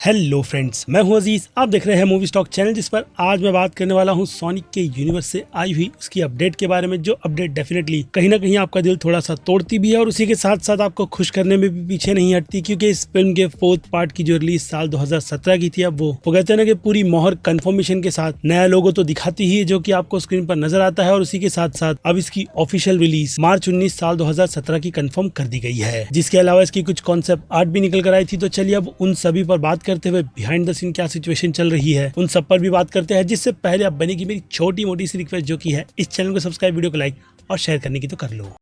Hello friends, मैं हूं अजीज। आप देख रहे हैं मूवी स्टॉक चैनल, जिस पर आज मैं बात करने वाला हूं सोनिक के यूनिवर्स से आई हुई उसकी अपडेट के बारे में। जो अपडेट डेफिनेटली कहीं ना कहीं आपका दिल थोड़ा सा तोड़ती भी है और उसी के साथ साथ आपको खुश करने में भी पीछे नहीं हटती, क्योंकि इस फिल्म के 4th पार्ट की जो रिलीज साल 2017 की थी, अब वो कहते हैं ना कि पूरी मोहर कंफर्मेशन के साथ नया लोगो तो दिखाती ही है जो कि आपको स्क्रीन पर नजर आता है, और उसी के साथ साथ अब इसकी ऑफिशियल रिलीज मार्च 19 साल 2017 की कंफर्म कर दी गई है। जिसके अलावा इसकी कुछ कॉन्सेप्ट आर्ट भी निकल कर आई थी। तो चलिए अब उन सभी पर बात करते हुए बिहाइंड द सीन क्या सिचुएशन चल रही है उन सब पर भी बात करते हैं। जिससे पहले अब बनेगी मेरी छोटी मोटी सी रिक्वेस्ट, जो की है इस चैनल को सब्सक्राइब, वीडियो को लाइक और शेयर करने की तो कर लो।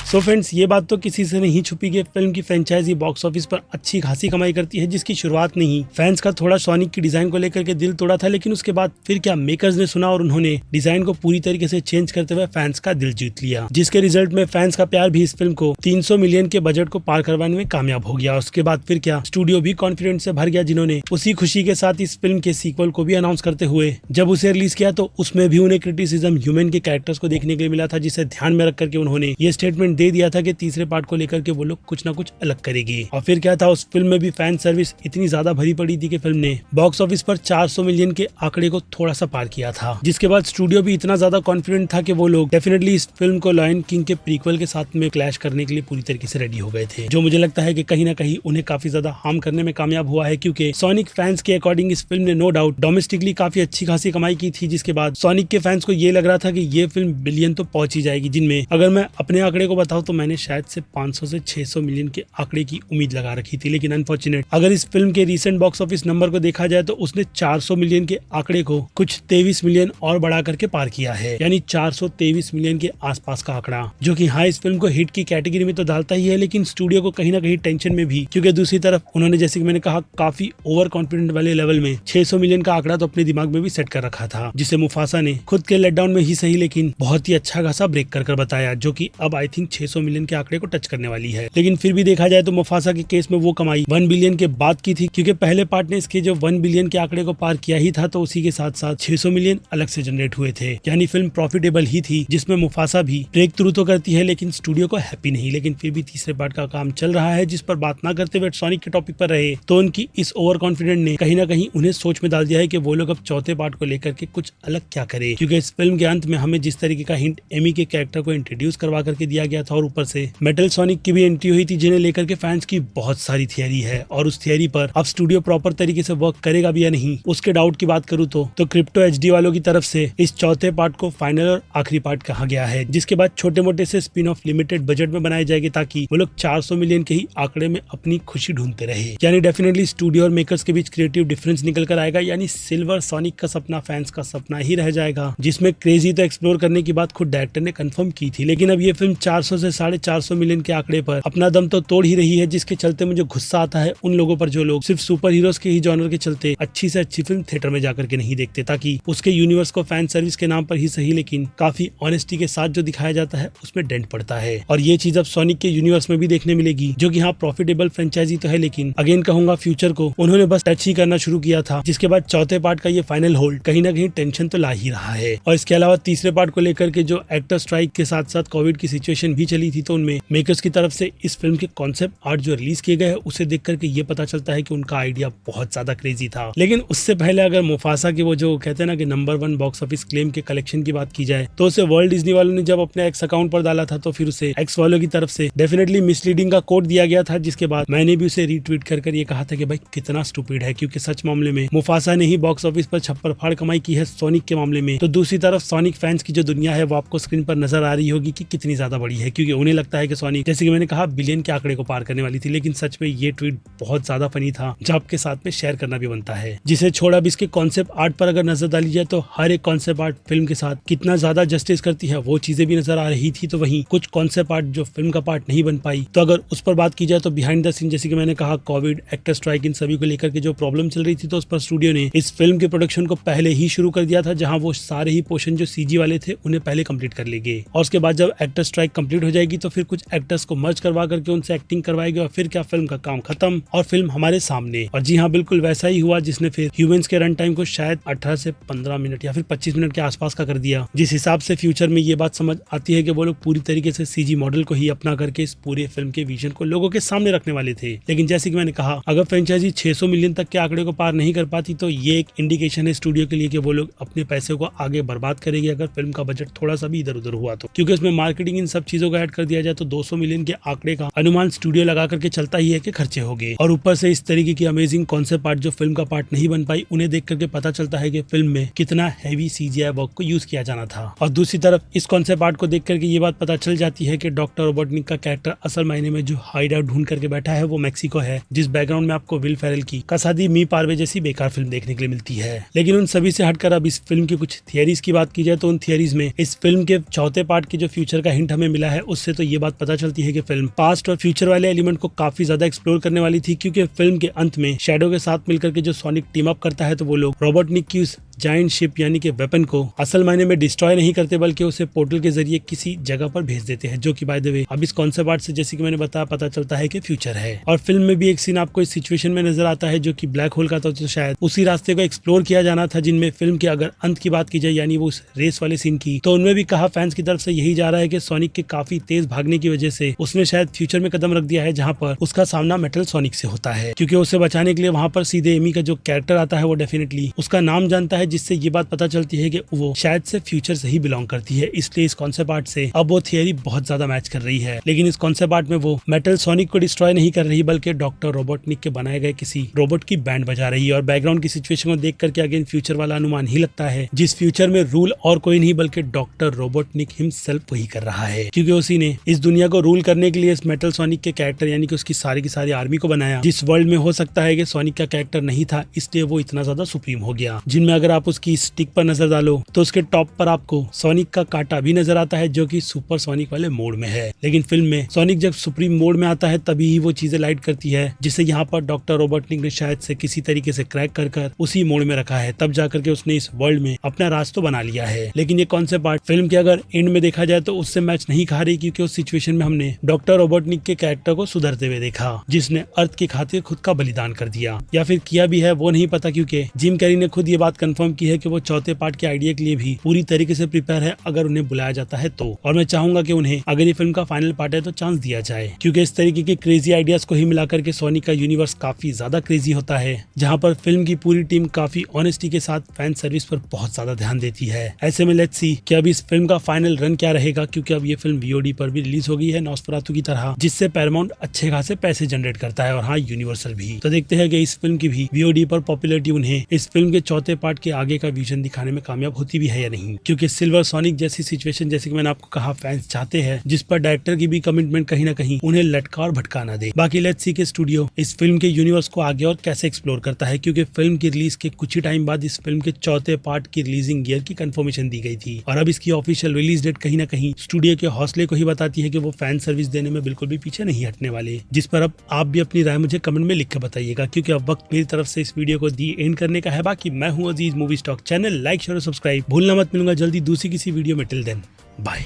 सो फ्रेंड्स, ये बात तो किसी से नहीं छुपी कि फिल्म की फ्रेंचाइजी बॉक्स ऑफिस पर अच्छी खासी कमाई करती है, जिसकी शुरुआत में ही फैंस का थोड़ा सोनिक की डिजाइन को लेकर के दिल तोड़ा था। लेकिन उसके बाद फिर क्या मेकर्स ने सुना और उन्होंने डिजाइन को पूरी तरीके से चेंज करते हुए फैंस का दिल जीत लिया, जिसके रिजल्ट में फैंस का प्यार भी इस फिल्म को 300 मिलियन के बजट को पार करवाने में कामयाब हो गया। उसके बाद फिर क्या स्टूडियो भी कॉन्फिडेंस से भर गया, जिन्होंने उसी खुशी के साथ इस फिल्म के सीक्वल को भी अनाउंस करते हुए जब उसे रिलीज किया तो उसमें भी उन्हें क्रिटिसिज्म ह्यूमन के कैरेक्टर्स को देखने के लिए मिला था, जिसे ध्यान में रख करके उन्होंने ये स्टेटमेंट दे दिया था कि तीसरे पार्ट को लेकर के वो लोग कुछ ना कुछ अलग करेंगे। और फिर क्या था, उस फिल्म में भी फैन सर्विस इतनी ज्यादा भरी पड़ी थी कि फिल्म ने बॉक्स ऑफिस पर 400 मिलियन के आंकड़े को थोड़ा सा पार किया था। जिसके बाद स्टूडियो भी इतना ज्यादा कॉन्फिडेंट था कि वो लोग डेफिनेटली इस फिल्म को लायन किंग के प्रीक्वल के साथ में क्लैश करने के लिए पूरी तरीके से रेडी हो गए थे, जो मुझे लगता है कि कहीं ना कहीं उन्हें काफी ज्यादा हार्म करने में कामयाब हुआ है, क्योंकि सोनिक फैंस के अकॉर्डिंग इस फिल्म ने नो डाउट डोमेस्टिकली काफी अच्छी खासी कमाई की थी। जिसके बाद सोनिक के फैंस को ये लग रहा था कि ये फिल्म बिलियन तो पहुंच ही जाएगी, जिनमें अगर मैं अपने आंकड़े को बताऊं तो मैंने शायद से 500 से 600 मिलियन के आंकड़े की उम्मीद लगा रखी थी। लेकिन अनफॉर्चुनेट अगर इस फिल्म के रीसेंट बॉक्स ऑफिस नंबर को देखा जाए तो उसने 400 मिलियन के आंकड़े को कुछ 23 मिलियन और बढ़ा करके पार किया है, यानी 423 मिलियन के आसपास का आंकड़ा, जो कि हाँ इस फिल्म को हिट की कैटेगरी में तो डालता ही है, लेकिन स्टूडियो को कहीं ना कहीं टेंशन में भी, क्योंकि दूसरी तरफ उन्होंने जैसे कि मैंने कहा काफी ओवर कॉन्फिडेंट वाले लेवल में 600 मिलियन का आंकड़ा तो अपने दिमाग में भी सेट कर रखा था, जिसे मुफासा ने खुद के लेटडाउन में ही सही लेकिन बहुत ही अच्छा खासा ब्रेक कर बताया, जो कि अब आई थिंक 600 मिलियन के आंकड़े को टच करने वाली है। लेकिन फिर भी देखा जाए तो मुफासा के केस में वो कमाई 1 बिलियन के बाद की थी, क्योंकि पहले पार्ट ने इसके जो 1 बिलियन के आंकड़े को पार किया ही था, तो उसी के साथ साथ 600 मिलियन अलग से जनरेट हुए थे, यानी फिल्म प्रॉफिटेबल ही थी, जिसमें मुफासा भी ब्रेक थ्रू तो करती है लेकिन स्टूडियो को हैप्पी नहीं। लेकिन फिर भी तीसरे पार्ट का काम चल रहा है, जिस पर बात ना करते हुए सोनिक के टॉपिक पर रहे तो उनकी इस ओवर कॉन्फिडेंट ने कहीं ना कहीं उन्हें सोच में डाल दिया है कि वो लोग अब चौथे पार्ट को लेकर के कुछ अलग क्या करे, क्योंकि इस फिल्म के अंत में हमें जिस तरीके का हिंट एमी के कैरेक्टर को इंट्रोड्यूस करवा करके दिया गया था और ऊपर से मेटल सोनिक की भी एंट्री हुई थी, जिन्हें लेकर के फैंस की बहुत सारी थियरी है, और उस थियरी पर अब स्टूडियो प्रॉपर तरीके से वर्क करेगा भी या नहीं, उसके डाउट की बात करूं तो क्रिप्टो एचडी वालों की तरफ से इस चौथे पार्ट को फाइनल और आखिरी पार्ट कहा गया है, जिसके बाद छोटे मोटे से स्पिन ऑफ लिमिटेड बजट में बनाए जाएंगे, ताकि वो लोग 400 मिलियन के ही आंकड़े में अपनी खुशी ढूंढते रहे। यानी डेफिनेटली स्टूडियो और मेकर्स के बीच क्रिएटिव डिफरेंस निकल कर आएगा, यानी सिल्वर सोनिक का सपना फैंस का सपना ही रह जाएगा, जिसमें क्रेजी तो एक्सप्लोर करने की बात खुद डायरेक्टर ने कंफर्म की थी। लेकिन अब ये फिल्म 400 से 450 मिलियन के आंकड़े पर अपना दम तो तोड़ ही रही है, जिसके चलते मुझे गुस्सा आता है उन लोगों पर जो लोग सिर्फ सुपर हीरोज के ही जॉनर के चलते अच्छी से अच्छी फिल्म थिएटर में जाकर के नहीं देखते, ताकि उसके यूनिवर्स को फैन सर्विस के नाम पर ही सही लेकिन काफी ऑनेस्टी के साथ जो दिखाया जाता है उसमें डेंट पड़ता है। और ये चीज अब सोनिक के यूनिवर्स में भी देखने मिलेगी, जो कि हाँ प्रॉफिटेबल फ्रेंचाइजी तो है, लेकिन अगेन कहूंगा फ्यूचर को उन्होंने बस टच ही करना शुरू किया था, जिसके बाद चौथे पार्ट का ये फाइनल होल्ड कहीं ना कहीं टेंशन तो ला ही रहा है। और इसके अलावा तीसरे पार्ट को लेकर के जो एक्टर स्ट्राइक के साथ साथ कोविड की सिचुएशन भी चली थी, तो उनमें मेकर्स की तरफ से इस फिल्म के कॉन्सेप्ट आर्ट जो रिलीज किए गए उसे देख करके ये पता चलता है कि उनका आइडिया बहुत ज्यादा क्रेजी था। लेकिन उससे पहले अगर मुफासा के वो जो कहते हैं ना कि नंबर 1 बॉक्स ऑफिस क्लेम के कलेक्शन की बात की जाए, तो उसे वर्ल्ड डिज्नी वालों ने जब अपने एक्स अकाउंट पर डाला था, तो फिर उसे एक्स वालों की तरफ से डेफिनेटली मिसलीडिंग का कोड दिया गया था, जिसके बाद मैंने भी उसे रीट्वीट कर ये कहा था कि भाई कितना स्टूपिड है, क्योंकि सच मामले में मुफासा ने ही बॉक्स ऑफिस पर छप्पर फाड़ कमाई की है सोनिक के मामले में। तो दूसरी तरफ सोनिक फैंस की जो दुनिया है वो आपको स्क्रीन पर नजर आ रही होगी कि कितनी ज्यादा बड़ी है, क्योंकि उन्हें लगता है कि सोनिक जैसे कि मैंने कहा बिलियन के आंकड़े को पार करने वाली थी। लेकिन सच में ये ट्वीट बहुत ज्यादा फनी था, जो आपके साथ में शेयर करना भी बनता है। जिसे छोड़ अब इसके कॉन्सेप्ट आर्ट पर अगर नजर डाली जाए तो हर एक कॉन्सेप्ट आर्ट फिल्म के साथ कितना ज्यादा जस्टिस करती है वो चीजें भी नजर आ रही थी। तो वहीं कुछ कॉन्सेप्ट आर्ट जो फिल्म का पार्ट नहीं बन पाई, तो अगर उस पर बात की जाए तो बिहाइंड द सीन जैसे कि मैंने कहा कोविड, एक्टर स्ट्राइक, इन सभी को लेकर के जो प्रॉब्लम चल रही थी, तो उस पर स्टूडियो ने इस फिल्म के प्रोडक्शन को पहले ही शुरू कर दिया था, जहां वो सारे ही पोर्शन जो सीजी वाले थे उन्हें पहले कंप्लीट कर लेंगे। और उसके बाद जब एक्टर स्ट्राइक कंप्लीट कंप्लीट हो जाएगी तो फिर कुछ एक्टर्स को मर्ज करवा करके उनसे एक्टिंग करवाएगी और फिर क्या फिल्म का काम खत्म और फिल्म हमारे सामने। और जी हाँ, बिल्कुल वैसा ही हुआ, जिसने फिर ह्यूमंस के रन टाइम को शायद 18 से 15 मिनट या फिर 25 मिनट के आसपास का कर दिया। जिस हिसाब से फ्यूचर में ये बात समझ आती है कि वो लोग पूरी तरीके से सीजी मॉडल को ही अपना करके इस पूरे फिल्म के विजन को लोगों के सामने रखने वाले थे। लेकिन जैसे कि मैंने कहा, अगर फ्रेंचाइजी 600 मिलियन तक के आंकड़े को पार नहीं कर पाती तो ये एक इंडिकेशन है स्टूडियो के लिए कि वो लोग अपने पैसे को आगे बर्बाद करेंगे अगर फिल्म का बजट थोड़ा सा भी इधर उधर हुआ तो। क्योंकि उसमें मार्केटिंग इन सब चीजों को ऐड कर दिया जाए तो 200 मिलियन के आंकड़े का अनुमान स्टूडियो लगा करके चलता ही है कि खर्चे होंगे। और ऊपर से इस तरीके की अमेजिंग कॉन्सेप्ट आर्ट जो फिल्म का पार्ट नहीं बन पाई, उन्हें देख करके पता चलता है कि फिल्म में कितना हैवी सीजीआई वर्क को यूज किया जाना था। और दूसरी तरफ इस कॉन्सेप्ट आर्ट को देख करके ये बात पता चल जाती है कि डॉक्टर रोबोटनिक का कैरेक्टर असल मायने में जो हाइड आउट ढूंढ करके बैठा है वो मैक्सिको है, जिस बैकग्राउंड में आपको विल फेरल की कसादी मी पार्वे जैसी बेकार फिल्म देखने के लिए मिलती है। लेकिन उन सभी से हटकर अब इस फिल्म की कुछ थियरीज की बात की जाए तो उन थियरीज में इस फिल्म के चौथे पार्ट की जो फ्यूचर का हिंट हमें मिला है उससे तो ये बात पता चलती है कि फिल्म पास्ट और फ्यूचर वाले एलिमेंट को काफी ज्यादा एक्सप्लोर करने वाली थी। क्योंकि फिल्म के अंत में शैडो के साथ मिलकर के जो सोनिक टीम अप करता है तो वो लोग रोबोटनिक की उस जायंट शिप यानी कि वेपन को असल मायने में डिस्ट्रॉय नहीं करते बल्कि उसे पोर्टल के जरिए किसी जगह पर भेज देते हैं, जो कि बाय द वे अब इस कॉन्सेप्ट आर्ट से जैसे कि मैंने बताया पता चलता है कि फ्यूचर है। और फिल्म में भी एक सीन आपको इस सिचुएशन में नजर आता है जो कि ब्लैक होल का था, तो शायद उसी रास्ते को एक्सप्लोर किया जाना था। जिनमें फिल्म के अगर अंत की बात की जाए यानी वो उस रेस वाले सीन की, तो उनमें भी कहा फैंस की तरफ से यही जा रहा है कि सोनिक के काफी तेज भागने की वजह से उसने शायद फ्यूचर में कदम रख दिया है जहाँ पर उसका सामना मेटल सोनिक से होता है। क्योंकि उसे बचाने के लिए वहाँ पर सीधे एमी का जो कैरेक्टर आता है वो डेफिनेटली उसका नाम जानता है, जिससे ये बात पता चलती है कि वो शायद से फ्यूचर से ही बिलोंग करती है। इसलिए इस कॉन्सेप्ट आर्ट से अब वो थियरी बहुत ज्यादा मैच कर रही है। लेकिन इस कॉन्सेप्ट आर्ट में वो मेटल सोनिक को डिस्ट्रॉय नहीं कर रही बल्कि डॉक्टर रोबोटनिक के बनाए गए किसी रोबोट की बैंड बजा रही है। और बैकग्राउंड की सिचुएशन को देख करके अगेन फ्यूचर वाला अनुमान ही लगता है, जिस फ्यूचर में रूल और कोई नहीं बल्कि डॉक्टर रोबोटनिक हिमसेल्फ वही कर रहा है। क्योंकि उसी ने इस दुनिया को रूल करने के लिए इस मेटल सोनिक के कैरेक्टर यानी कि उसकी सारी की सारी आर्मी को बनाया, जिस वर्ल्ड में हो सकता है कि सोनिक का कैरेक्टर नहीं था, इसलिए वो इतना ज्यादा सुप्रीम हो गया। जिनमें अगर आप उसकी स्टिक पर नजर डालो तो उसके टॉप पर आपको सोनिक का कांटा भी नजर आता है जो कि सुपर सोनिक वाले मोड में है। लेकिन फिल्म में सोनिक जब सुप्रीम मोड में आता है तभी ही वो चीजें लाइट करती है, जिसे यहाँ पर डॉक्टर रोबोटनिक ने शायद से किसी तरीके से क्रैक कर उसी मोड में रखा है, तब जाकर के उसने इस वर्ल्ड में अपना राज तो बना लिया है। लेकिन ये कॉन्सेप्ट आर्ट फिल्म के अगर एंड में देखा जाए तो उससे मैच नहीं खा रही, क्योंकि उस सिचुएशन में हमने डॉक्टर रोबोटनिक के कैरेक्टर को सुधरते हुए देखा, जिसने अर्थ की खातिर खुद का बलिदान कर दिया, या फिर किया भी है वो नहीं पता, क्योंकि जिम कैरी ने खुद ये बात कंफर्म की है कि वो चौथे पार्ट के आइडिया के लिए भी पूरी तरीके से प्रिपेयर है अगर उन्हें बुलाया जाता है तो। और मैं चाहूंगा कि उन्हें अगर ये फिल्म का फाइनल पार्ट है तो चांस दिया जाए, क्योंकि इस तरीके के क्रेजी आइडियाज को ही मिलाकर के सोनिक का यूनिवर्स काफी ज्यादा क्रेजी होता है, जहाँ पर फिल्म की पूरी टीम काफी ऑनेस्टी के साथ फैन सर्विस पर बहुत ज्यादा ध्यान देती है। ऐसे में लेट्स सी कि अब इस फिल्म का फाइनल रन क्या रहेगा, क्योंकि अब ये फिल्म वीओडी पर भी रिलीज हो गई है नॉस्फेरातु की तरह, जिससे पैरामाउंट अच्छे खासे पैसे जनरेट करता है और हाँ यूनिवर्सल भी। तो देखते हैं कि इस फिल्म की भी वीओडी पर पॉपुलैरिटी उन्हें इस फिल्म के चौथे पार्ट के आगे का विजन दिखाने में कामयाब होती भी है या नहीं। क्योंकि सिल्वर सोनिक जैसी सिचुएशन जैसे कि मैंने आपको कहा फैंस चाहते हैं, जिस पर डायरेक्टर की भी कमिटमेंट कहीं ना कहीं उन्हें लटका और भटका ना दे। बाकी लेट्स सी के स्टूडियो इस फिल्म के यूनिवर्स को आगे और कैसे एक्सप्लोर करता है, क्योंकि फिल्म की रिलीज के कुछ ही टाइम बाद इस फिल्म के चौथे पार्ट की रिलीजिंग ईयर की कंफर्मेशन दी गई थी और अब इसकी ऑफिशियल रिलीज डेट कहीं ना कहीं स्टूडियो के हौसले को ही बताती है कि वो फैन सर्विस देने में बिल्कुल भी पीछे नहीं हटने वाले। जिस पर अब आप भी अपनी राय मुझे कमेंट में लिख कर बताइएगा, क्योंकि अब वक्त मेरी तरफ से इस वीडियो को दी एंड करने का है। बाकी मैं हूँ Aziz movie stock, channel like share और सब्सक्राइब भूलना मत। मिलूंगा जल्दी दूसरी किसी वीडियो में, till then bye.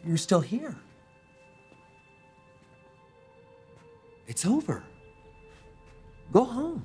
You're still here. It's over. Go home.